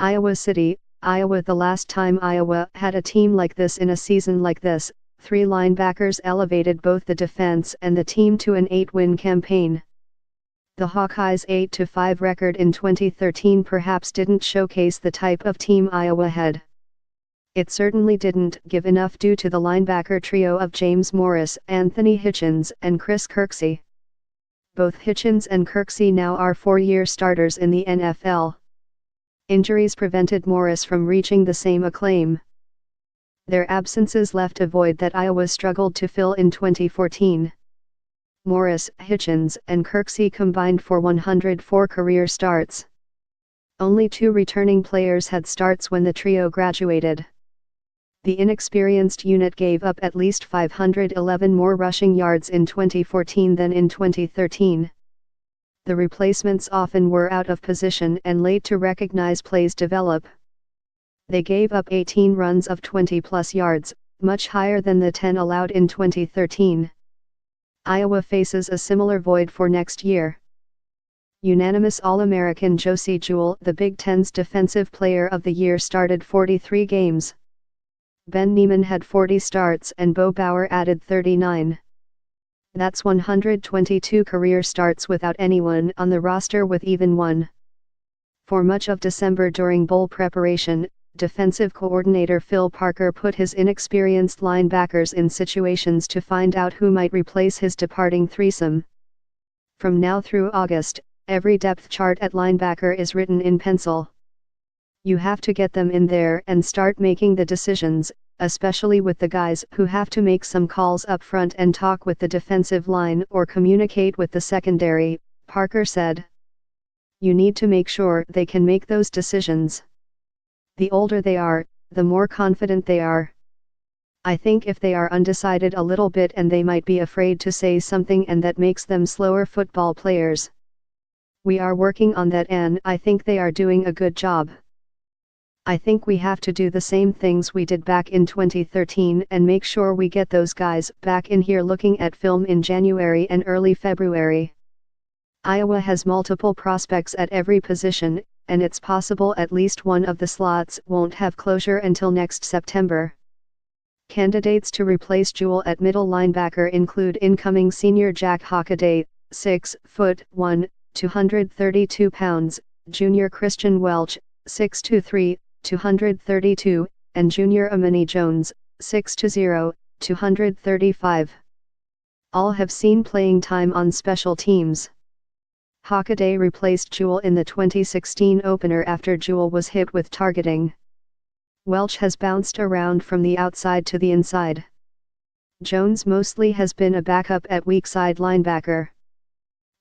Iowa City, Iowa. The last time Iowa had a team like this in a season like this, 3 linebackers elevated both the defense and the team to an 8-win campaign. The Hawkeyes' 8-5 record in 2013 perhaps didn't showcase the type of team Iowa had. It certainly didn't give enough due to the linebacker trio of James Morris, Anthony Hitchens, and Chris Kirksey. Both Hitchens and Kirksey now are 4-year starters in the NFL. Injuries prevented Morris from reaching the same acclaim. Their absences left a void that Iowa struggled to fill in 2014. Morris, Hitchens, and Kirksey combined for 104 career starts. Only 2 returning players had starts when the trio graduated. The inexperienced unit gave up at least 511 more rushing yards in 2014 than in 2013. The replacements often were out of position and late to recognize plays develop. They gave up 18 runs of 20-plus yards, much higher than the 10 allowed in 2013. Iowa faces a similar void for next year. Unanimous All-American Josie Jewell, the Big Ten's Defensive Player of the Year, started 43 games. Ben Neiman had 40 starts and Bo Bauer added 39. That's 122 career starts without anyone on the roster with even one. For much of December during bowl preparation, defensive coordinator Phil Parker put his inexperienced linebackers in situations to find out who might replace his departing threesome. From now through August, every depth chart at linebacker is written in pencil. You have to get them in there and start making the decisions, especially with the guys who have to make some calls up front and talk with the defensive line or communicate with the secondary, Parker said. You need to make sure they can make those decisions. The older they are, the more confident they are. I think if they are undecided a little bit and they might be afraid to say something, and that makes them slower football players. We are working on that and I think they are doing a good job. I think we have to do the same things we did back in 2013 and make sure we get those guys back in here looking at film in January and early February. Iowa has multiple prospects at every position, and it's possible at least one of the slots won't have closure until next September. Candidates to replace Jewell at middle linebacker include incoming senior Jack Hockaday, 6'1", 232 pounds, junior Christian Welch, 6'3", 232, and junior Amani Jones, 6'0", 235. All have seen playing time on special teams. Hockaday replaced Jewell in the 2016 opener after Jewell was hit with targeting. Welch has bounced around from the outside to the inside. Jones mostly has been a backup at weak side linebacker.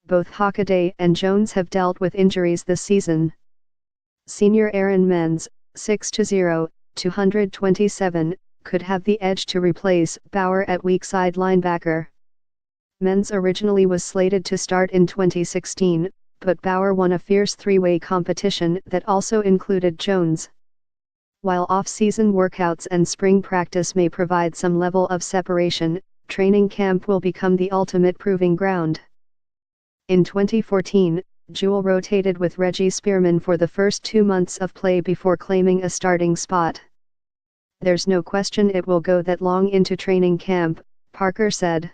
Both Hockaday and Jones have dealt with injuries this season. Senior Aaron Menz, 6'0", 227, could have the edge to replace Bauer at weak side linebacker. Menz originally was slated to start in 2016, but Bauer won a fierce 3-way competition that also included Jones. While off-season workouts and spring practice may provide some level of separation, training camp will become the ultimate proving ground. In 2014, Jewell rotated with Reggie Spearman for the first 2 months of play before claiming a starting spot. There's no question it will go that long into training camp, Parker said.